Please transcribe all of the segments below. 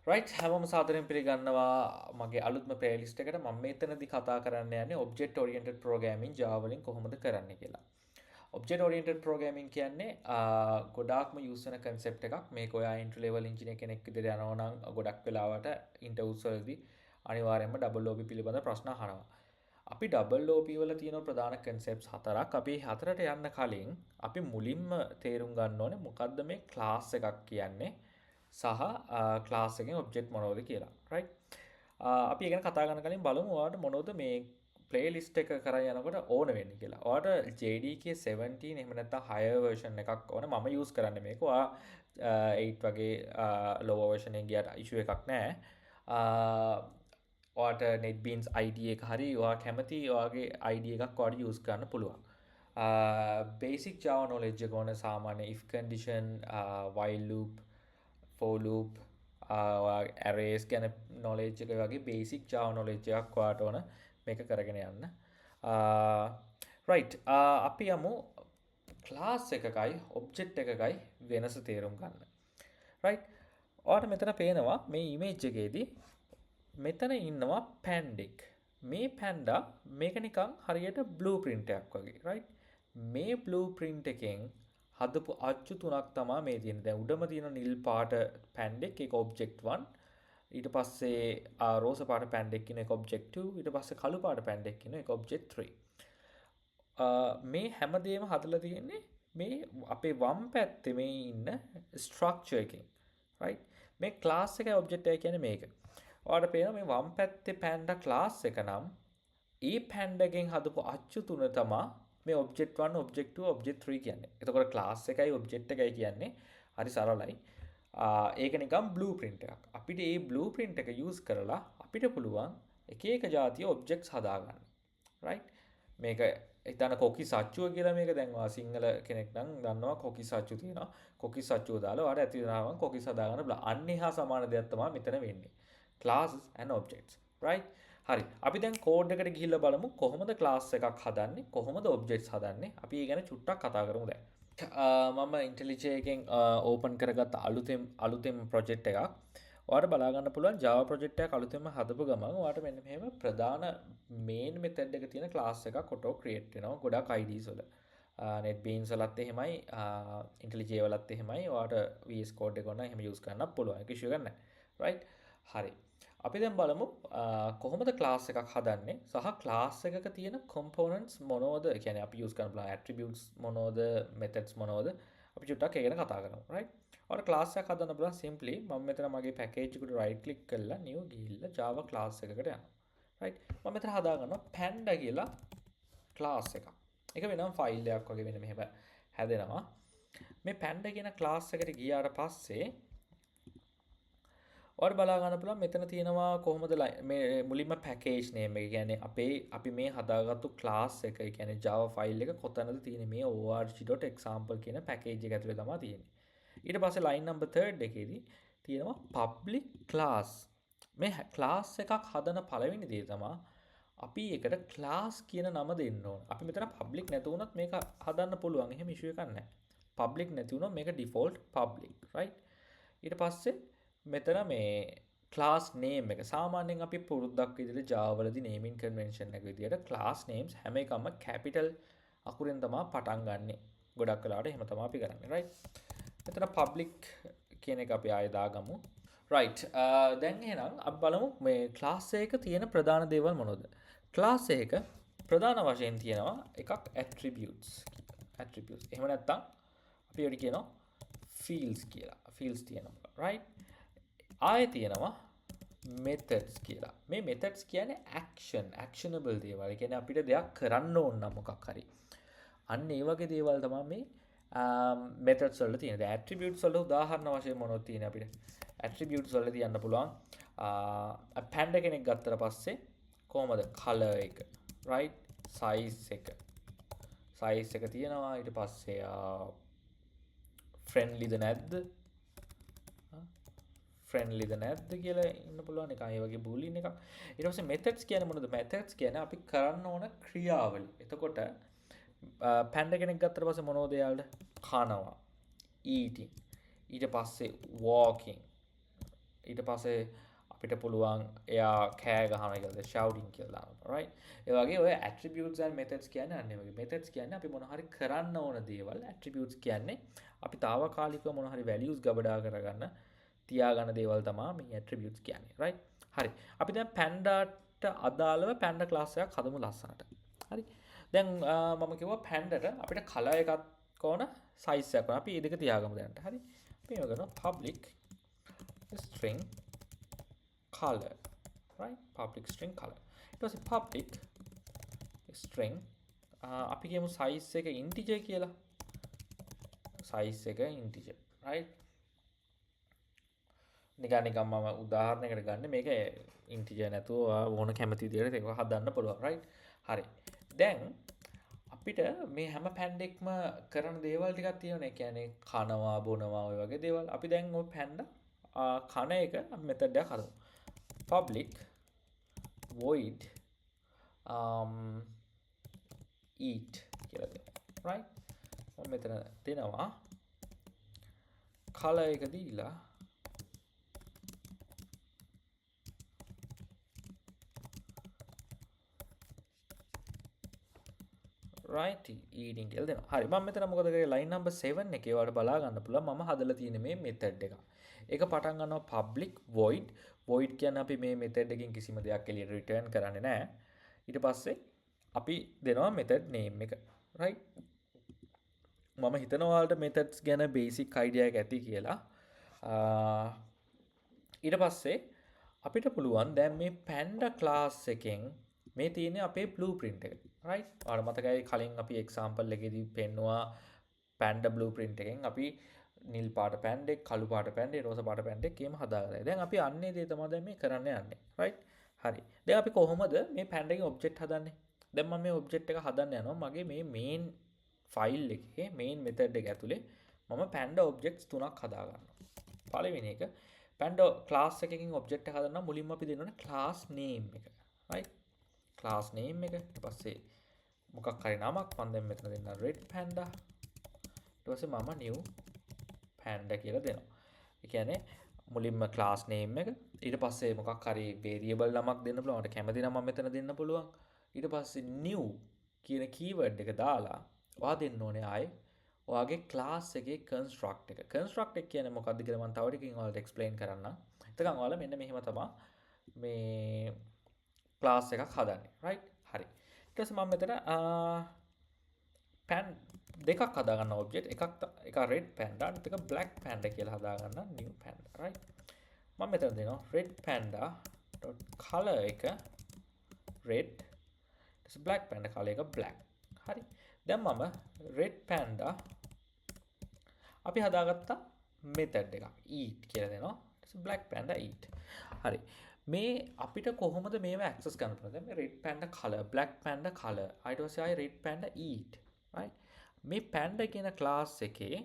Right හැමෝම සාදරයෙන් පිළිගන්නවා මගේ අලුත්ම ප්ලේලිස්ට් එකට. මම මෙතනදී කතා කරන්න යන්නේ ඔබ්ජෙක්ට් ඕරියන්ටඩ් ප්‍රෝග්‍රෑමින් Java වලින් කොහොමද කරන්නේ කියලා. ඔබ්ජෙක්ට් ඕරියන්ටඩ් ප්‍රෝග්‍රෑමින් කියන්නේ ගොඩාක්ම යූස් වෙන කන්සෙප්ට් එකක්. මේක ඔයා එන්ට්‍රි ලෙවල් ඉන්ජිනියර් කෙනෙක් විදිහට යනවා නම් ගොඩක් වෙලාවට ඉන්ටර්වියුස් වලදී අනිවාර්යයෙන්ම ඩබල් OP පිළිබඳ ප්‍රශ්න අහනවා. අපි ඩබල් OP වල තියෙන ප්‍රධාන කන්සෙප්ට්ස් හතරක්. අපි හතරට යන්න කලින් අපි මුලින්ම තේරුම් ගන්න ඕනේ මොකද්ද මේ ක්ලාස් එකක් කියන්නේ. සහ ක්ලාස් එකෙන් ඔබ්ජෙක්ට් මොනවද කියලා. රයිට්. අපි ඒ ගැන කතා කරන කලින් බලමු ඔයාලට මොනවද මේ ප්ලේලිස්ට් එක කරන් යනකොට ඕන වෙන්නේ කියලා. ඔයාලට JDK 17 එහෙම නැත්නම් higher version එකක් ඕන. මම use කරන්නේ මේක. ඔයා 8 වගේ lower version එකෙන් ගියට issue එකක් නැහැ. ඔයාට NetBeans ID එක හරි ඔයා කැමති ඔයාගේ ID එකක් ඔයාට use කරන්න පුළුවන්. Basic Java knowledge එක ඕන. සාමාන්‍ය if condition, while loop, for loop, arrays ගැන knowledge එක වගේ basic Java knowledge එකක් ඔයාට ඕන මේක කරගෙන යන්න. right. අපි යමු class එකකයි object එකකයි වෙනස තේරුම් ගන්න. right. ඔයාට මෙතන පේනවා මේ image එකේදී මෙතන ඉන්නවා pandic. මේ panda මේක නිකන් හරියට blueprint එකක් වගේ. right. මේ blueprint එකෙන් හදපු අච්චු තුනක් තමයි මේ තියෙන. දැන් උඩම තියෙන නිල් පාට පැන්ඩෙක් එක ඔබ්ජෙක්ට් 1. ඊට පස්සේ රෝස පාට පැන්ඩෙක් කියන එක ඔබ්ජෙක්ට් 2. ඊට පස්සේ කළු පාට පැන්ඩෙක් කියන එක ඔබ්ජෙක්ට් 3. මේ හැමදේම හදලා තියෙන්නේ මේ අපේ වම් පැත්තේ මේ ඉන්න ස්ට්‍රක්චර් එකකින්. right. මේ ක්ලාස් එකේ ඔබ්ජෙක්ට් එක කියන්නේ මේක. ඔයාලට පේනවා මේ වම් පැත්තේ පැන්ඩා ක්ලාස් එක නම් ඒ පැන්ඩා එකෙන් හදපු අච්චු තුන තමයි මේ ඔබ්ජෙක්ට් 1 ඔබ්ජෙක්ට් 2 ඔබ්ජෙක්ට් 3 කියන්නේ. එතකොට ක්ලාස් එකයි ඔබ්ජෙක්ට් එකයි කියන්නේ හරි සරලයි. ඒක නිකන් බ්ලූප්‍රින්ට් එකක්. අපිට මේ බ්ලූප්‍රින්ට් එක යූස් කරලා අපිට පුළුවන් එක එක જાතිය ඔබ්ජෙක්ට්ස් හදාගන්න. right. මේක හිතන්න කොකි සච්චුව කියලා මේක දැන් ඔයා සිංහල කෙනෙක් නම් දන්නවා කොකි සච්චු තියෙනවා. කොකි සච්චුව දාලා ඔයාලට ඇති වෙනවා කොකිස් හදාගන්න බලා. අන්න එහා සමාන දෙයක් තමයි මෙතන වෙන්නේ. classes and objects. right. හරි. අපි දැන් කෝඩ් එකට ගිහිල්ලා බලමු කොහොමද ක්ලාස් එකක් හදන්නේ කොහොමද ඔබ්ජෙක්ට්ස් හදන්නේ. අපි ඒ ගැන චුට්ටක් කතා කරමු දැන්. මම IntelliJ එකෙන් ඕපන් කරගත්ත අලුතෙන් ප්‍රොජෙක්ට් එකක්. ඔයාලට බලා ගන්න පුළුවන් Java ප්‍රොජෙක්ට් එකක් අලුතෙන්ම හදපු ගමන් ඔයාලට මෙන්න මෙහෙම ප්‍රධාන main method එක තියෙන ක්ලාස් එකක් auto create වෙනවා ගොඩක් IDs වල. NetBeans වලත් එහෙමයි, IntelliJ වලත් එහෙමයි. ඔයාලට VS Code එක ගන්න එහෙම use කරන්නත් පුළුවන්. ඒක issue එකක් නැහැ. right. හරි. අපි දැන් බලමු කොහොමද ක්ලාස් එකක් හදන්නේ සහ ක්ලාස් එකක තියෙන components මොනවද? ඒ කියන්නේ අපි use කරන පුළුවන් attributes මොනවද, methods මොනවද? අපි චුට්ටක් ඒක ගැන කතා කරමු. right. ඔයාලට ක්ලාස් එකක් හදන්න පුළුවන් simply මම මෙතන මගේ package එකට right click කරලා new ගිහිල්ලා Java class එකකට යනවා. right. මම මෙතන හදා ගන්නවා panda කියලා class එකක්. ඒක වෙනම ෆයිල් එකක් වගේ වෙන මෙහෙම හැදෙනවා. මේ panda කියන class එකට ගියාට පස්සේ ඔයාලට බලා ගන්න පුළුවන් මෙතන තියෙනවා කොහොමද මේ මුලින්ම පැකේජ් නේම් එක. කියන්නේ අපි මේ හදාගත්තු ක්ලාස් එක, ඒ කියන්නේ Java ෆයිල් එක කොතනද තියෙන්නේ මේ org.example කියන පැකේජ් එක ඇතුලේ තමයි තියෙන්නේ. ඊට පස්සේ line number 3 එකේදී තියෙනවා public class. මේ ක්ලාස් එකක් හදන පළවෙනි දේ තමයි අපි ඒකට ක්ලාස් කියන නම දෙන්න ඕන. අපි මෙතන public නැති වුණත් මේක හදන්න පුළුවන්. එහෙම issue එකක් නැහැ. public නැති වුණොත් මේක default public. right. ඊට පස්සේ මෙතන මේ class name එක සාමාන්‍යයෙන් අපි පුරුද්දක් විදිහට Java වලදී naming convention එක විදිහට class names හැම එකම capital අකුරෙන් තමයි පටන් ගන්නෙ. ගොඩක් වෙලාවට එහෙම තමයි අපි කරන්නේ. right. මෙතන public කියන එක අපි ආයෙ දාගමු. right. දැන් එහෙනම් අපි බලමු මේ class එකක තියෙන ප්‍රධාන දේවල් මොනවද? class එකක ප්‍රධාන වශයෙන් තියෙනවා එකක් attributes. එහෙම නැත්නම් අපි ඒකට කියනවා fields කියලා. fields තියෙනවා. right. ආයෙ තියෙනවා methods කියලා. මේ methods කියන්නේ actionable දේවල්. ඒ කියන්නේ අපිට දෙයක් කරන්න ඕන නම් මොකක් හරි. අන්න ඒ වගේ දේවල් තමයි මේ methods වල තියෙන. දැන් attributes වල උදාහරණ වශයෙන් මොනවද තියෙන්නේ අපිට? attributes වල තියන්න පුළුවන් panda කෙනෙක් ගත්තට පස්සේ කොහමද color එක, right, size එක තියෙනවා. ඊට පස්සේ friendlyද නැද්ද කියලා ඉන්න පුළුවන් එක. ඒ වගේ boolean එකක්. ඊට පස්සේ methods කියන්නේ මොනවද? methods කියන්නේ අපි කරන්න ඕන ක්‍රියාවලිය. එතකොට panda කෙනෙක් ගත්තට පස්සේ මොනවද යාළුවා? කනවා, eating. ඊට පස්සේ walking, ඊට පස්සේ අපිට පුළුවන් එයා කෑ ගහන එකද shouting කියලා දානවා right ඒ වගේ ඔය attributes and methods කියන්නේ අන්න ඒ වගේ methods කියන්නේ අපි මොන හරි කරන්න ඕන දේවල් attributes කියන්නේ අපි తాවකාලිකව මොන හරි values ගබඩා කරගන්න තියාගන්න දේවල් තමයි මේ attributes කියන්නේ right හරි අපි දැන් pandaට අදාළව panda class එකක් හදමු ලස්සනට හරි දැන් මම කිව්වා pandaට අපිට color එකක් ඕන size එකක් ඕන අපි මේ දෙක තියාගමු දැනට හරි අපි මේක කරනවා public string color right public string color ඊට පස්සේ public string අපි කියමු size එක integer කියලා size එක integer right නිකන් මම උදාහරණයකට ගන්න මේක integer නැතුව ඕන කැමති විදිහට ඒක හදන්න පුළුවන් right හරි දැන් අපිට මේ හැම පැන්ඩෙක්ම කරන දේවල් ටිකක් තියෙනවා ඒ කියන්නේ කනවා බොනවා ඔය වගේ දේවල් අපි දැන් ඔය පැන්ඩා කන එක මෙතඩ් එකක් හදමු public void eat කියලා දෙමු right මම මෙතන දෙනවා color එක දීලා right eating කියලා දෙනවා. හරි මම මෙතන මොකද කරේ line number 7 එකේ ඔයාලට බලා ගන්න පුළුවන් මම හදලා තියෙන මේ method එක. ඒක පටන් ගන්නවා public void void කියන්නේ අපි මේ method එකකින් කිසිම දෙයක් එළියට return කරන්නේ නැහැ. ඊට පස්සේ අපි දෙනවා method name එක. right මම හිතනවා ඔයාලට methods ගැන basic idea එක ඇති කියලා. ඊට පස්සේ අපිට පුළුවන් දැන් මේ panda class එකෙන් මේ තියෙන්නේ අපේ blueprint එක. right ඔයාලට මතකයි කලින් අපි example එකේදී පෙන්නුවා panda blueprint එකෙන් අපි නිල් පාට පැන්ඩෙක් කළු පාට පැන්ඩේ රෝස පාට පැන්ඩෙක් එහෙම හදාගත්තා. දැන් අපි අන්නේ දේ තමයි දැන් මේ කරන්න යන්නේ. right හරි. දැන් අපි කොහොමද මේ පැන්ඩ එකේ ඔබ්ජෙක්ට් හදන්නේ? දැන් මම මේ ඔබ්ජෙක්ට් එක හදන්න යනවා මගේ මේ main file එකේ main method එක ඇතුලේ මම panda objects තුනක් හදා ගන්නවා. පළවෙනි එක panda class එකකින් object එක හදන්න මුලින්ම අපි දෙන්න ඕනේ class name එක. right class name එක ඊට පස්සේ මොකක් හරි නමක් මම දැන් මෙතන දෙන්න red panda ඊට පස්සේ මම new panda කියලා දෙනවා. ඒ කියන්නේ මුලින්ම class name එක ඊට පස්සේ මොකක් හරි variable නමක් දෙන්න පුළුවන්. මට කැමති නම මම මෙතන දෙන්න පුළුවන්. ඊට පස්සේ new කියන keyword එක දාලා ඔයා දෙන්න ඕනේ ආයේ ඔයාගේ class එකේ construct එක. construct එක කියන්නේ මොකක්ද කියලා මම තව ටිකකින් ඔයාලට explain කරන්නම්. එතකන් ඔයාලා මෙන්න මෙහෙම තමයි මේ class එකක් හදන්නේ. right හරි. ඊට පස්සේ මම මෙතන pan දෙකක් හදා ගන්න object එකක් red panda අනිත් එක black panda කියලා හදා ගන්න new panda right මම මෙතන දෙනවා red panda dot color එක red ඊට black panda color එක black හරි දැන් මම red panda අපි හදාගත්තා method එකක් eat කියලා දෙනවා ඊට black panda eat හරි මේ අපිට කොහොමද මේව access කරන්න පුළුවන් දැන් මේ red panda color black panda color ඊට පස්සේ ආයි red panda eat right මේ panda කියන class එකේ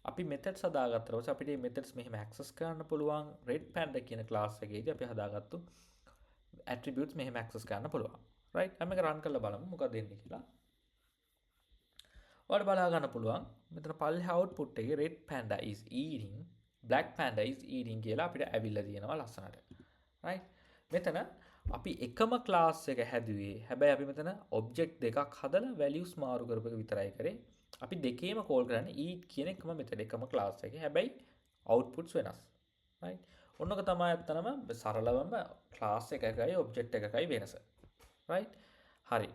අපි methods හදාගත්තා ඊට පස්සේ අපිට මේ methods මෙහෙම access කරන්න පුළුවන් red panda කියන class එකේදී අපි හදාගත්තු attributes මෙහෙම access කරන්න පුළුවන් right අපි මේක run කරලා බලමු මොකක්ද වෙන්නේ කියලා ඔයාලට බලා ගන්න පුළුවන් මෙතන පල්ලෙහා output එකේ red panda is eating black panda is eating කියලා අපිට ඇවිල්ලා තියෙනවා ලස්සනට right මෙතන අපි එකම class එක හැදුවේ හැබැයි අපි මෙතන object දෙකක් හදලා values මාරු කරපු එක විතරයි කරේ අපි දෙකේම call කරන්නේ eat කියන එකම method එකම class එකේ හැබැයි outputs වෙනස් right ඔන්නක තමයි අත්තනම සරලවම class එකකයි object එකකයි වෙනස right හරි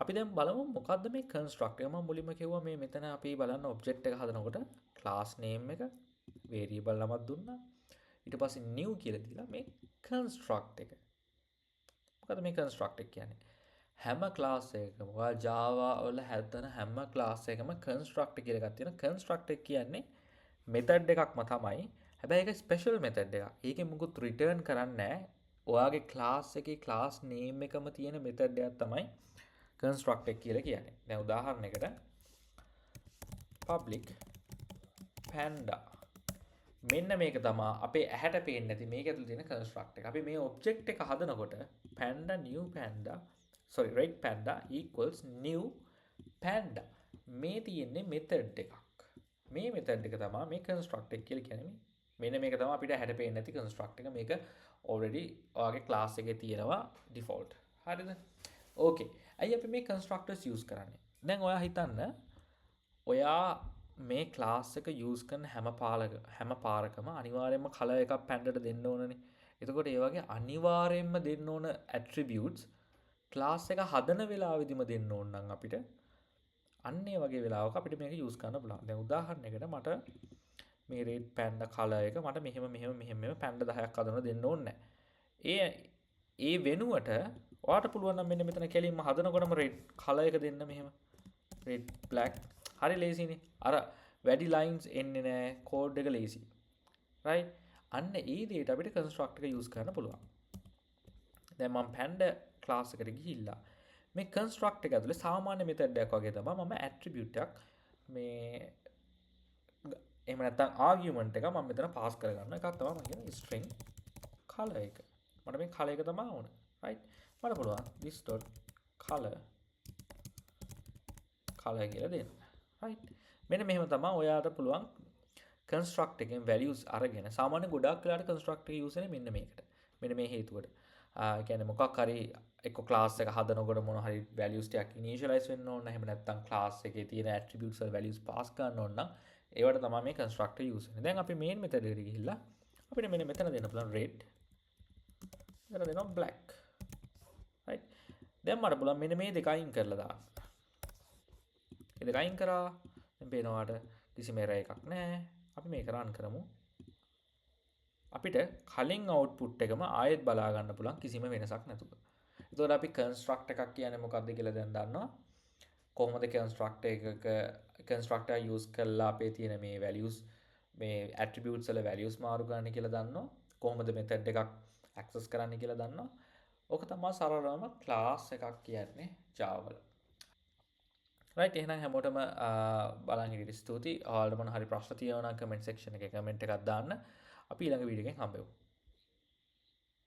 අපි දැන් බලමු මොකද්ද මේ construct එක මම මුලින්ම කිව්වා මේ මෙතන අපි බලන්න object එක හදනකොට class name එක variable නමක් දුන්නා ඊට පස්සේ new කියලා දීලා මේ construct එක මොකද මේ construct එක කියන්නේ හැම class එකකම ඔයාලා Java වල හැදෙන හැම class එකකම construct කියලා එකක් තියෙනවා construct එක කියන්නේ method එකක්ම තමයි හැබැයි ඒක special method එකක්. ඒකෙන් මුකුත් return කරන්නේ නැහැ. ඔයාගේ class එකේ class name එකම තියෙන method එකක් තමයි construct එක කියලා කියන්නේ. දැන් උදාහරණයකට public panda මෙන්න මේක තමයි අපේ ඇහැට පේන්නේ නැති මේක ඇතුළේ තියෙන construct එක. අපි මේ object එක හදනකොට panda new panda sorry red panda equals new panda මේ තියෙන්නේ method එකක්. මේ method එක තමයි මේ construct එක කියලා කියන්නේ මෙන්න මේක තමයි අපිට හැට පේන්නේ නැති කන්ස්ට්‍රක්ට් එක. මේක already ඔයාගේ ක්ලාස් එකේ තියෙනවා default. හරිද? ඕකේ. ඇයි අපි මේ කන්ස්ට්‍රක්ටර්ස් use කරන්නේ? දැන් ඔයා හිතන්න ඔයා මේ ක්ලාස් එක use කරන හැම පාරකම අනිවාර්යයෙන්ම color එකක් පැන්ඩට දෙන්න ඕනනේ. එතකොට ඒ වගේ අනිවාර්යයෙන්ම දෙන්න ඕන attributes ක්ලාස් එක හදන වෙලාවෙදිම දෙන්න ඕන නම් අපිට අන්න ඒ වගේ වෙලාවක අපිට මේක use කරන්න පුළුවන්. දැන් උදාහරණයකට මට මේ රෙඩ් පැන්ඩා කලර් එක මට මෙහෙම පැන්ඩා 10ක් හදන්න දෙන්න ඕනේ නැහැ. ඒ වෙනුවට ඔයාට පුළුවන් නම් මෙන්න මෙතන කෙලින්ම හදනකොටම රෙඩ් කලර් එක දෙන්න මෙහෙම. රෙඩ් බ්ලැක් හරි ලේසිනේ. අර වැඩි ලයින්ස් එන්නේ නැහැ. කෝඩ් එක ලේසි. right? අන්න ඒ දෙයට අපිට කන්ස්ට්‍රක්ටර් එක use කරන්න පුළුවන්. දැන් මම පැන්ඩා ක්ලාස් එකට ගිහිල්ලා මේ කන්ස්ට්‍රක්ටර් එක ඇතුලේ සාමාන්‍ය මෙතඩ් එකක් වගේ තමයි මම ඇට්‍රිබියුට් එකක් මේ එහෙම නැත්නම් ආගියුමන්ට් එක මම මෙතන පාස් කරගන්න එකක් තමයි මම කියන string color එක. මට මේ color එක තමයි ඕන. right? මට පුළුවන් this.color කියලා දෙන්න. right? මෙන්න මෙහෙම තමයි ඔයාට පුළුවන් construct එකෙන් values අරගෙන සාමාන්‍ය ගොඩාක් වෙලාට construct එක use වෙන්නේ මෙන්න මේකට. මෙන්න මේ හේතුවට. කියන්නේ මොකක් හරි එක්ක class එක හදනකොට මොන හරි values ටිකක් initialize වෙන්න ඕන. එහෙම නැත්නම් class එකේ තියෙන attributes වල values pass කරන්න ඕන නම් ඒවට තමයි මේ constructor use වෙන්නේ. දැන් අපි main method එකට ගිහිල්ලා අපිට මෙන්න මෙතන දෙන්න පුළුවන් red. මෙතන දෙනවා black. right? දැන් මට පුළුවන් මෙන්න මේ දෙක අයින් කරලා දාන්න. මේ දෙක අයින් කරා. දැන් පේනවාට කිසිම error එකක් නැහැ. අපි මේක run කරමු. අපිට කලින් output එකම ආයෙත් බලා ගන්න පුළුවන් කිසිම වෙනසක් නැතුව. එතකොට අපි construct එකක් කියන්නේ මොකක්ද කියලා දැන් දන්නවා. කොහොමද constructor use කරලා අපේ තියෙන මේ values මේ attributes වල values මාරු කරන්න කියලා දන්නවා. කොහොමද method එකක් access කරන්න කියලා දන්නවා. ඕක තමයි සරලවම class එකක් කියන්නේ Java වල. right එහෙනම් හැමෝටම බලන් හිටියට ස්තුතියි. ඔයාලට මොන හරි ප්‍රශ්න තියෙනවා නම් comment section එකේ comment එකක් දාන්න. අපි ඊළඟ වීඩියෝ එකෙන් හම්බෙමු.